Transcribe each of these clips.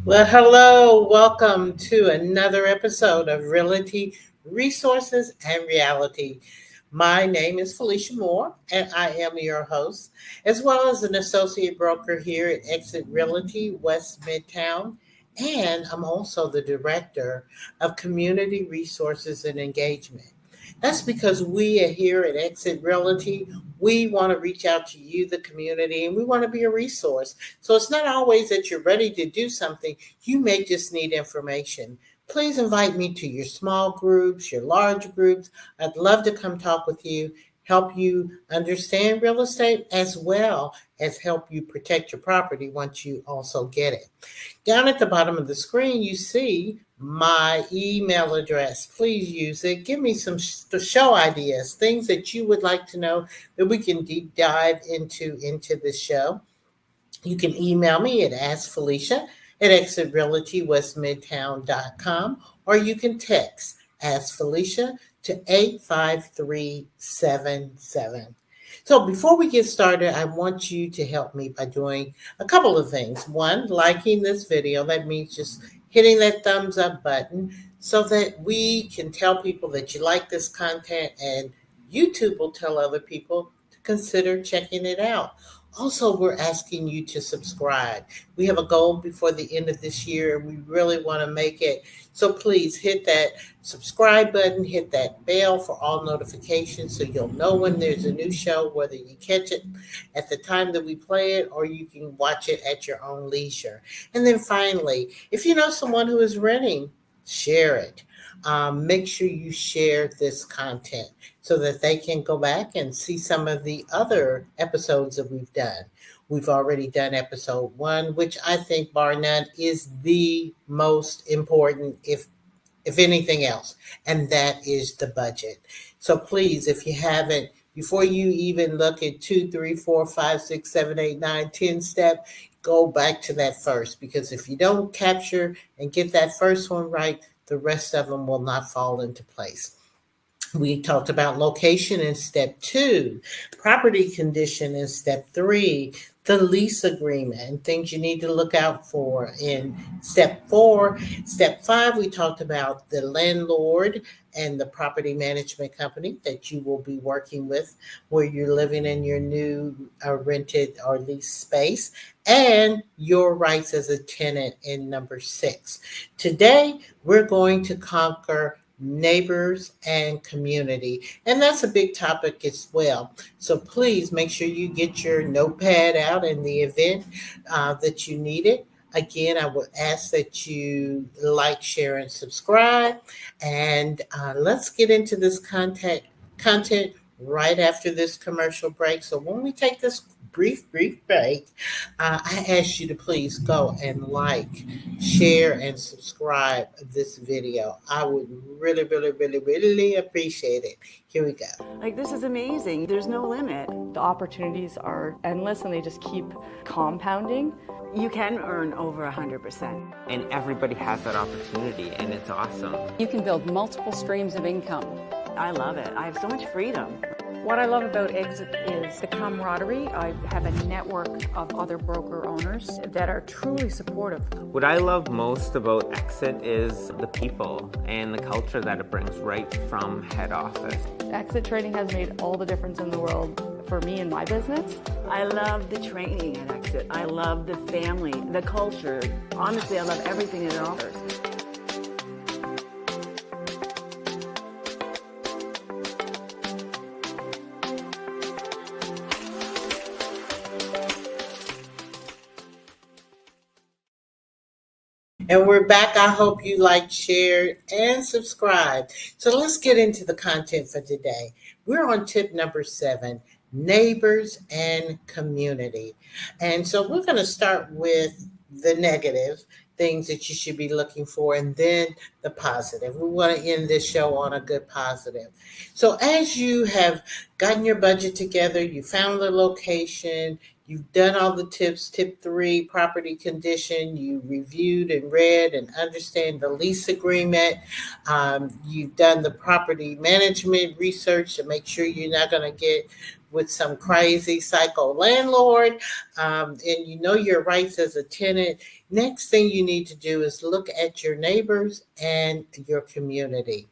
Well, hello. Welcome to another episode of Realty Resources and Reality. My name is Felicia Moore, and I am your host, as well as an associate broker here at Exit Realty West Midtown. And I'm also the director of Community Resources and Engagement. That's because we are here at Exit Realty. We want to reach out to you, the community, and we want to be a resource. So it's not always that you're ready to do something. You may just need information. Please invite me to your small groups, your large groups. I'd love to come talk with you, help you understand real estate as well as help you protect your property once you also get it. Down at the bottom of the screen, you see my email address. Please use it. Give me some show ideas, things that you would like to know that we can deep dive into this show. You can email me at askfelicia at exitrealitywestmidtown.com, or you can text Ask Felicia to 85377. So before we get started, I want you to help me by doing a couple of things. One, liking this video. That means just hitting that thumbs up button so that we can tell people that you like this content, and YouTube will tell other people to consider checking it out. Also, we're asking you to subscribe. We have a goal before the end of this year, and we really want to make it. So please hit that subscribe button, hit that bell for all notifications so you'll know when there's a new show, whether you catch it at the time that we play it or you can watch it at your own leisure. And then finally, if you know someone who is renting, share it. Make sure you share this content so that they can go back and see some of the other episodes that we've done. We've already done episode 1, which I think, bar none, is the most important, if anything else, and that is the budget. So please, if you haven't, before you even look at 2, 3, 4, 5, 6, 7, 8, 9, 10 step, go back to that first, because if you don't capture and get that first one right, the rest of them will not fall into place. We talked about location in step 2, property condition in step 3, the lease agreement and things you need to look out for in step 4. Step 5, we talked about the landlord and the property management company that you will be working with where you're living in your new rented or leased space, and your rights as a tenant in number 6. Today, we're going to conquer neighbors and community, and that's a big topic as well. So please make sure you get your notepad out in the event that you need it. Again, I would ask that you like, share, and subscribe, and let's get into this content right after this commercial break. So when we take this brief break, I ask you to please go and like, share, and subscribe this video. I would really, really, really, really appreciate it. Here we go. Like, this is amazing. There's no limit. The opportunities are endless and they just keep compounding. You can earn over 100%. And everybody has that opportunity, and it's awesome. You can build multiple streams of income. I love it. I have so much freedom. What I love about Exit is the camaraderie. I have a network of other broker owners that are truly supportive. What I love most about Exit is the people and the culture that it brings right from head office. Exit trading has made all the difference in the world for me and my business. I love the training at Exit. I love the family, the culture. Honestly, I love everything it offers. And we're back. I hope you like, share, and subscribe. So let's get into the content for today. We're on tip number 7, neighbors and community. And so we're going to start with the negative things that you should be looking for, and then the positive. We want to end this show on a good positive. So as you have gotten your budget together, you found the location, you've done all the tips, tip 3, property condition, you reviewed and read and understand the lease agreement, you've done the property management research to make sure you're not going to get with some crazy psycho landlord, and you know your rights as a tenant, next thing you need to do is look at your neighbors and your community.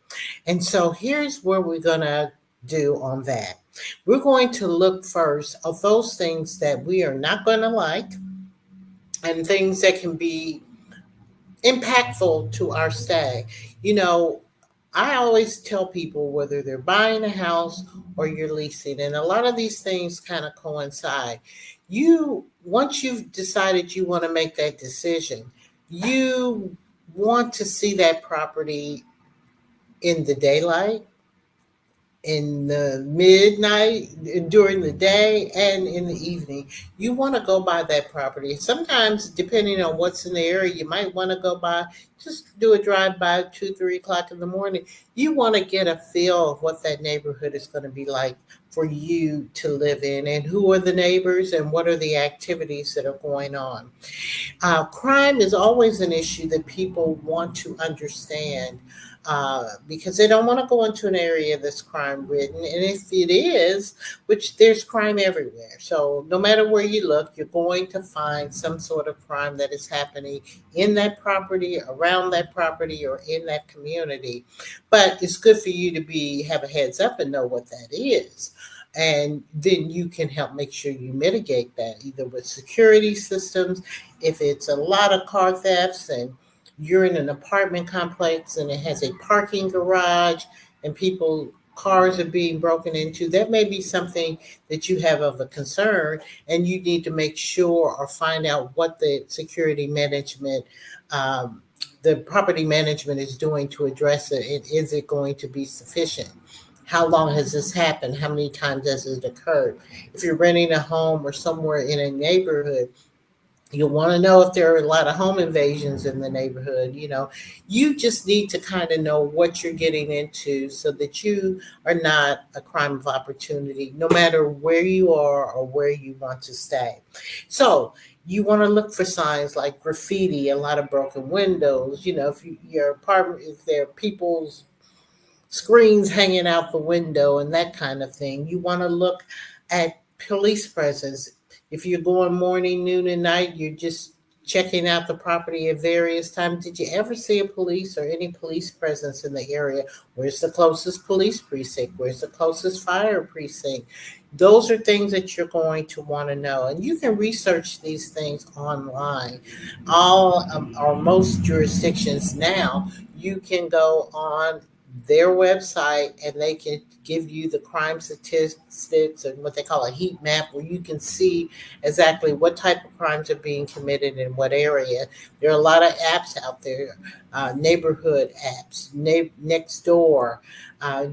And so here's where we're going to do on that. We're going to look first of those things that we are not going to like and things that can be impactful to our stay. You know, I always tell people whether they're buying a house or you're leasing, and a lot of these things kind of coincide. Once you've decided you want to make that decision, you want to see that property in the daylight, in the midnight, during the day, and in the evening. You want to go by that property. Sometimes, depending on what's in the area, you might want to go by, just do a drive by 2, 3 o'clock in the morning. You want to get a feel of what that neighborhood is going to be like for you to live in, and who are the neighbors and what are the activities that are going on. Crime is always an issue that people want to understand, because they don't want to go into an area that's crime ridden. And if it is, which there's crime everywhere. So no matter where you look, you're going to find some sort of crime that is happening in that property, around that property, or in that community. But it's good for you to have a heads up and know what that is. And then you can help make sure you mitigate that, either with security systems. If it's a lot of car thefts and you're in an apartment complex and it has a parking garage and cars are being broken into, that may be something that you have of a concern, and you need to make sure or find out what the security management, the property management is doing to address it. And is it going to be sufficient? How long has this happened? How many times has it occurred? If you're renting a home or somewhere in a neighborhood, you'll want to know if there are a lot of home invasions in the neighborhood. You just need to kind of know what you're getting into so that you are not a crime of opportunity, no matter where you are or where you want to stay. So you want to look for signs like graffiti, a lot of broken windows. If your apartment, if there are people's screens hanging out the window and that kind of thing. You want to look at police presence. If you're going morning, noon, and night, you're just checking out the property at various times. Did you ever see a police or any police presence in the area? Where's the closest police precinct? Where's the closest fire precinct? Those are things that you're going to want to know. And you can research these things online. All or most jurisdictions now, you can go on their website and they can give you the crime statistics and what they call a heat map, where you can see exactly what type of crimes are being committed in what area. There are a lot of apps out there, neighborhood apps, next door.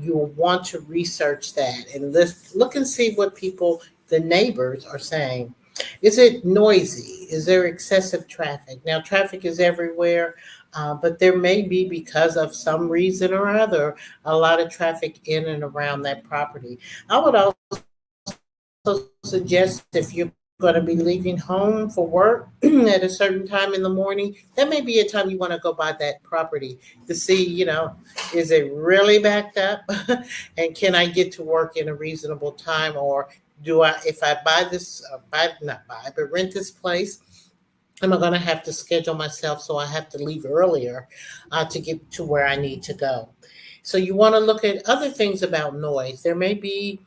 You'll want to research that and look and see what the neighbors are saying. Is it noisy? Is there excessive traffic? Now, traffic is everywhere. But there may be, because of some reason or other, a lot of traffic in and around that property. I would also suggest, if you're going to be leaving home for work at a certain time in the morning, that may be a time you want to go by that property to see, is it really backed up? And can I get to work in a reasonable time? Or if I rent this place, am I going to have to schedule myself so I have to leave earlier to get to where I need to go? So you want to look at other things about noise. There may be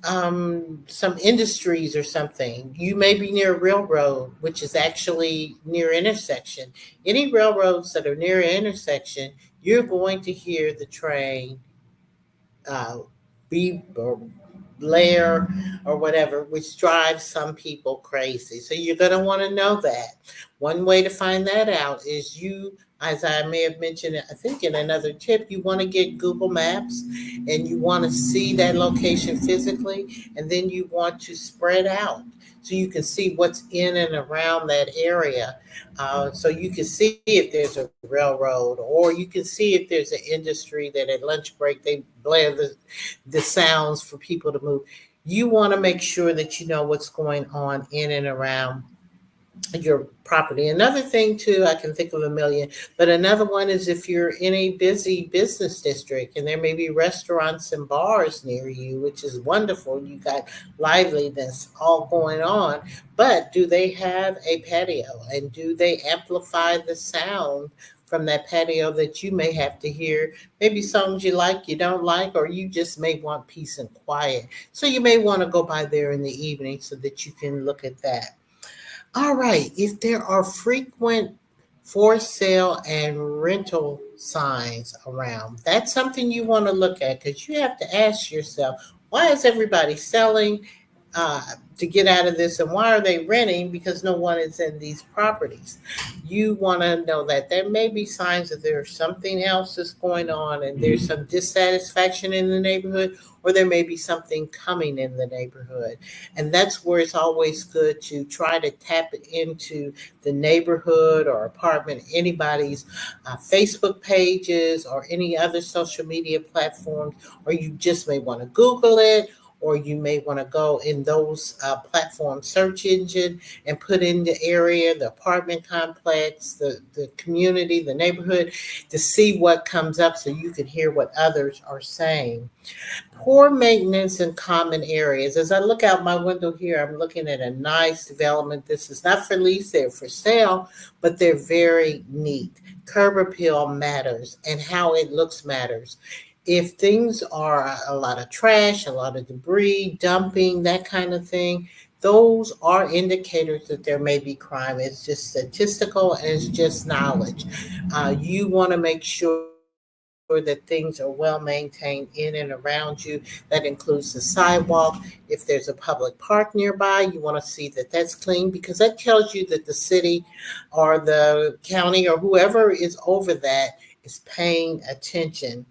some industries or something. You may be near a railroad, which is actually near intersection. Any railroads that are near an intersection, you're going to hear the train beep or blare or whatever, which drives some people crazy. So you're going to want to know that. One way to find that out is as I may have mentioned, I think in another tip, you want to get Google Maps and you want to see that location physically, and then you want to spread out so you can see what's in and around that area. So you can see if there's a railroad, or you can see if there's an industry that at lunch break they blare the sounds for people to move. You want to make sure that you know what's going on in and around your property. Another thing too, I can think of a million, but another one is if you're in a busy business district and there may be restaurants and bars near you, which is wonderful. You got liveliness all going on, but do they have a patio and do they amplify the sound from that patio that you may have to hear? Maybe songs you like, you don't like, or you just may want peace and quiet. So you may want to go by there in the evening so that you can look at that. All right. If there are frequent for sale and rental signs around, that's something you want to look at because you have to ask yourself, why is everybody selling uh, to get out of this and why are they renting because no one is in these properties? You want to know that there may be signs that there's something else that's going on and there's some dissatisfaction in the neighborhood or there may be something coming in the neighborhood. And that's where it's always good to try to tap into the neighborhood or apartment, anybody's Facebook pages or any other social media platforms, or you just may want to Google it, or you may want to go in those platform search engine and put in the area, the apartment complex, the community, the neighborhood, to see what comes up so you can hear what others are saying. Poor maintenance in common areas. As I look out my window here, I'm looking at a nice development. This is not for lease, they're for sale, but they're very neat. Curb appeal matters and how it looks matters. If things are a lot of trash, a lot of debris, dumping, that kind of thing, those are indicators that there may be crime. It's just statistical and it's just knowledge. You want to make sure that things are well maintained in and around you. That includes the sidewalk. If there's a public park nearby, you want to see that that's clean because that tells you that the city or the county or whoever is over that is paying attention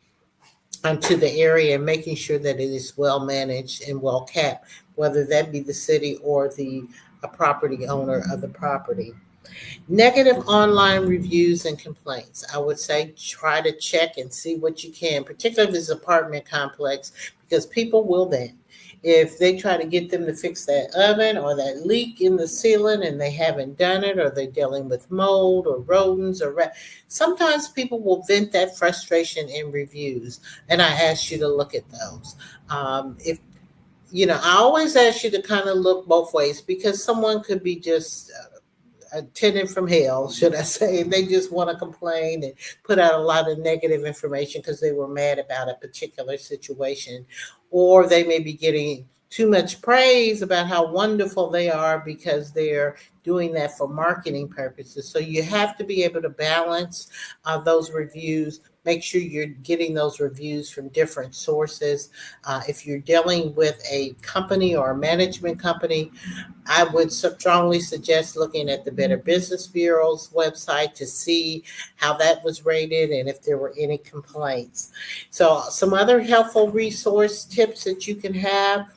to the area and making sure that it is well managed and well kept, whether that be the city or the property owner of the property. Negative online reviews and complaints. I would say try to check and see what you can, particularly if it's an apartment complex, because people will vent. If they try to get them to fix that oven or that leak in the ceiling and they haven't done it, or they're dealing with mold or rodents or sometimes people will vent that frustration in reviews. And I ask you to look at those. If I always ask you to kind of look both ways because someone could be just a tenant from hell, should I say, and they just want to complain and put out a lot of negative information because they were mad about a particular situation. Or they may be getting too much praise about how wonderful they are because they're doing that for marketing purposes. So you have to be able to balance those reviews. Make sure you're getting those reviews from different sources. If you're dealing with a company or a management company, I would strongly suggest looking at the Better Business Bureau's website to see how that was rated and if there were any complaints. So some other helpful resource tips that you can have.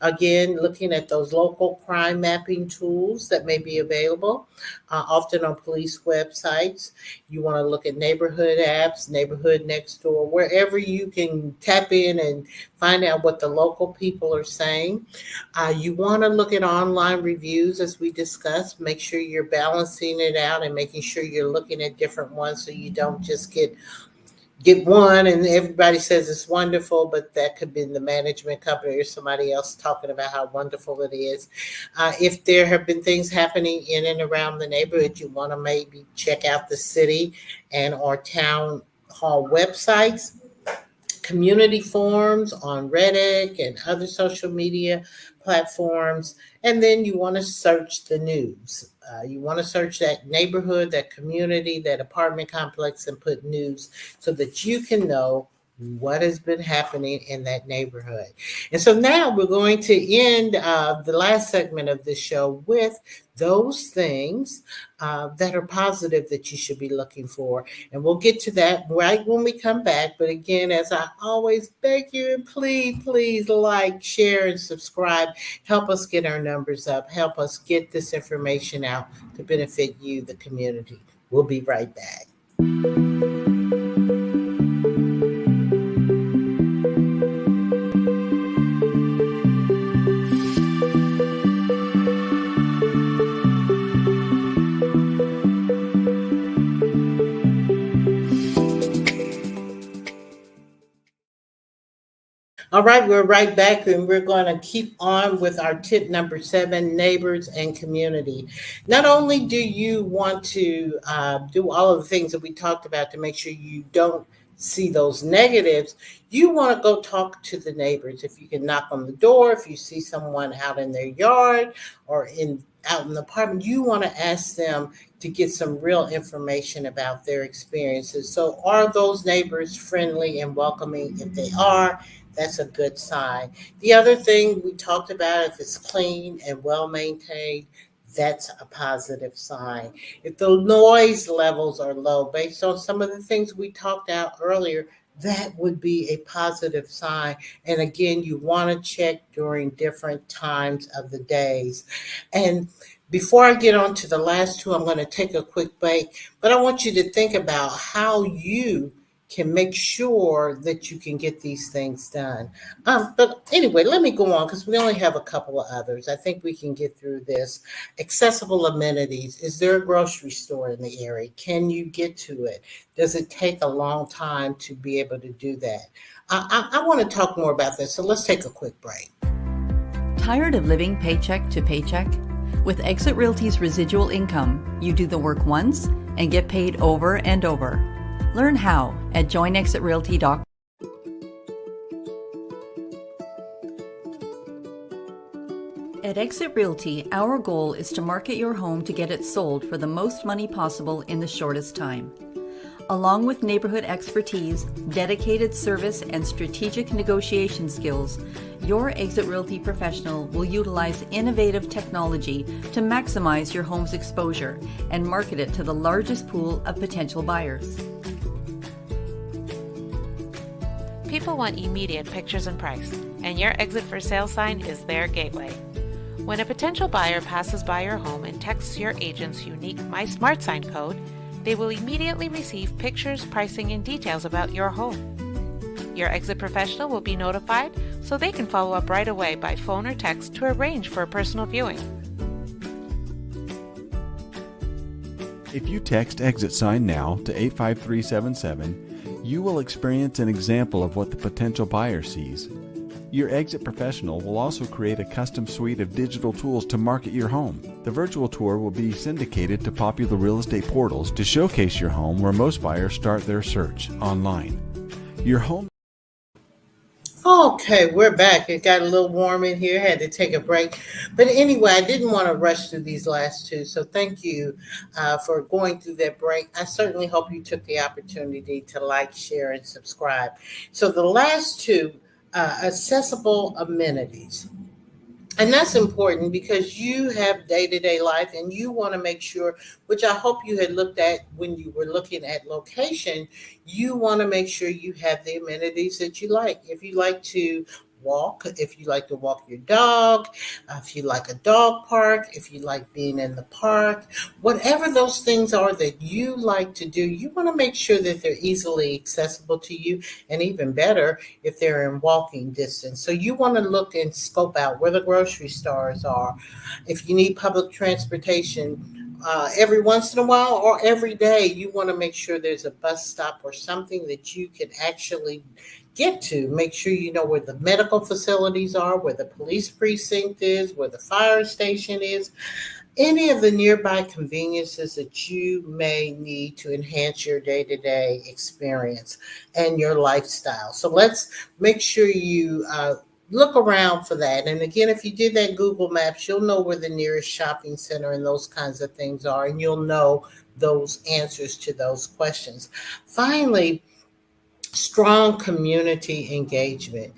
Again, looking at those local crime mapping tools that may be available, often on police websites. You want to look at neighborhood apps, neighborhood next door, wherever you can tap in and find out what the local people are saying. You want to look at online reviews, as we discussed. Make sure you're balancing it out and making sure you're looking at different ones so you don't just get one and everybody says it's wonderful, but that could be the management company or somebody else talking about how wonderful it is. If there have been things happening in and around the neighborhood, you want to maybe check out the city and our town hall websites, community forums on Reddit and other social media platforms. And then you want to search the news. You want to search that neighborhood, that community, that apartment complex, and put news so that you can know what has been happening in that neighborhood. And so now we're going to end the last segment of this show with those things that are positive that you should be looking for. And we'll get to that right when we come back. But again, as I always beg you, and please like, share, and subscribe. Help us get our numbers up. Help us get this information out to benefit you, the community. We'll be right back. All right, we're right back and we're going to keep on with our tip number 7, neighbors and community. Not only do you want to do all of the things that we talked about to make sure you don't see those negatives, you want to go talk to the neighbors. If you can knock on the door, if you see someone out in their yard or out in the apartment, you want to ask them to get some real information about their experiences. So are those neighbors friendly and welcoming? If they are, that's a good sign. The other thing we talked about, if it's clean and well maintained, that's a positive sign. If the noise levels are low, based on some of the things we talked about earlier, that would be a positive sign. And again, you want to check during different times of the days. And before I get on to the last two, I'm going to take a quick break, but I want you to think about how you can make sure that you can get these things done. But anyway, let me go on because we only have a couple of others. I think we can get through this. Accessible amenities. Is there a grocery store in the area? Can you get to it? Does it take a long time to be able to do that? I want to talk more about this, so let's take a quick break. Tired of living paycheck to paycheck? With Exit Realty's residual income, you do the work once and get paid over and over. Learn how at joinexitrealty.com. At Exit Realty, our goal is to market your home to get it sold for the most money possible in the shortest time. Along with neighborhood expertise, dedicated service, and strategic negotiation skills, your Exit Realty professional will utilize innovative technology to maximize your home's exposure and market it to the largest pool of potential buyers. People want immediate pictures and price, and your Exit for Sale sign is their gateway. When a potential buyer passes by your home and texts your agent's unique My Smart Sign code, they will immediately receive pictures, pricing, and details about your home. Your Exit professional will be notified so they can follow up right away by phone or text to arrange for a personal viewing. If you text Exit Sign now to 85377, you will experience an example of what the potential buyer sees. Your Exit professional will also create a custom suite of digital tools to market your home. The virtual tour will be syndicated to popular real estate portals to showcase your home where most buyers start their search online. Your home. Okay, we're back. It got a little warm in here. Had to take a break. But anyway, I didn't want to rush through these last two. So thank you for going through that break. I certainly hope you took the opportunity to like, share, and subscribe. So the last two, accessible amenities. And that's important because you have day-to-day life and you want to make sure, which I hope you had looked at when you were looking at location, you want to make sure you have the amenities that you like. If you like to walk, if you like to walk your dog, if you like a dog park, if you like being in the park, whatever those things are that you like to do, you want to make sure that they're easily accessible to you, and even better if they're in walking distance. So you want to look and scope out where the grocery stores are. If you need public transportation, every once in a while or every day, you want to make sure there's a bus stop or something that you can actually get to. Make sure you know where the medical facilities are, where the police precinct is, where the fire station is, any of the nearby conveniences that you may need to enhance your day-to-day experience and your lifestyle. So let's make sure you look around for that. And again, if you did that Google Maps, you'll know where the nearest shopping center and those kinds of things are, and you'll know those answers to those questions. Finally, strong community engagement.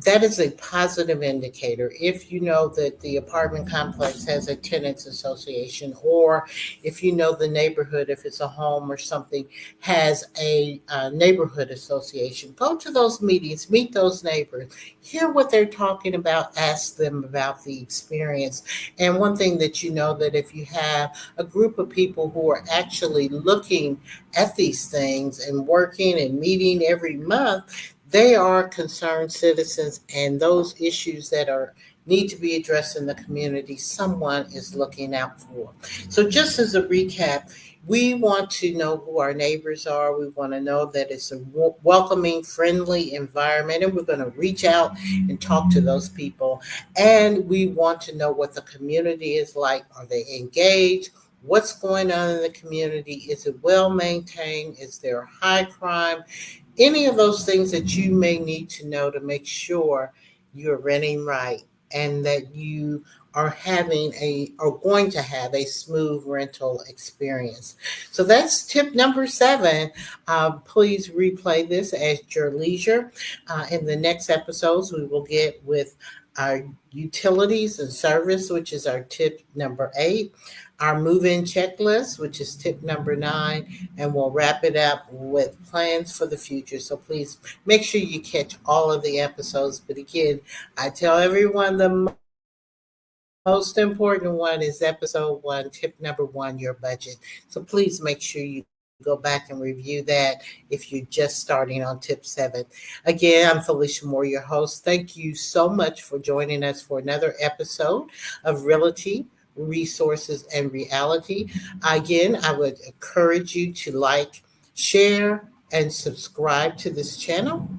That is a positive indicator. If you know that the apartment complex has a tenants association, or if you know the neighborhood, if it's a home or something, has a neighborhood association, go to those meetings, meet those neighbors, hear what they're talking about, ask them about the experience. And one thing that you know, that if you have a group of people who are actually looking at these things and working and meeting every month, they are concerned citizens, and those issues that are need to be addressed in the community, someone is looking out for. So, just as a recap, we want to know who our neighbors are. We want to know that it's a welcoming, friendly environment, and we're going to reach out and talk to those people. And we want to know what the community is like. Are they engaged? What's going on in the community? Is it well maintained? Is there high crime? Any of those things that you may need to know to make sure you're renting right and that you are going to have a smooth rental experience. So that's tip number 7. Please replay this at your leisure. In the next episodes, we will get with our utilities and service, which is our tip number 8, our move-in checklist, which is tip number 9, and we'll wrap it up with plans for the future. So please make sure you catch all of the episodes. But again, I tell everyone the most important one is episode 1, tip number 1, your budget. So please make sure you go back and review that if you're just starting on tip 7. Again, I'm Felicia Moore, your host. Thank you so much for joining us for another episode of Realty, Resources, and Reality. Again, I would encourage you to like, share, and subscribe to this channel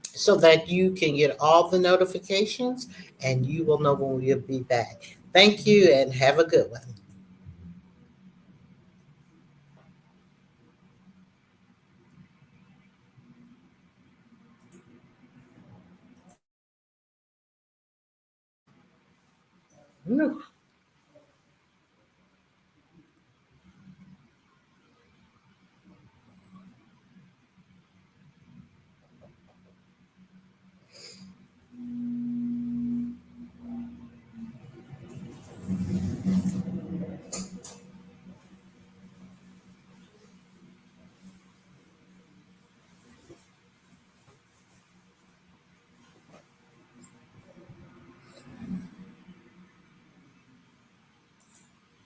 so that you can get all the notifications and you will know when we'll be back. Thank you and have a good one. Whew.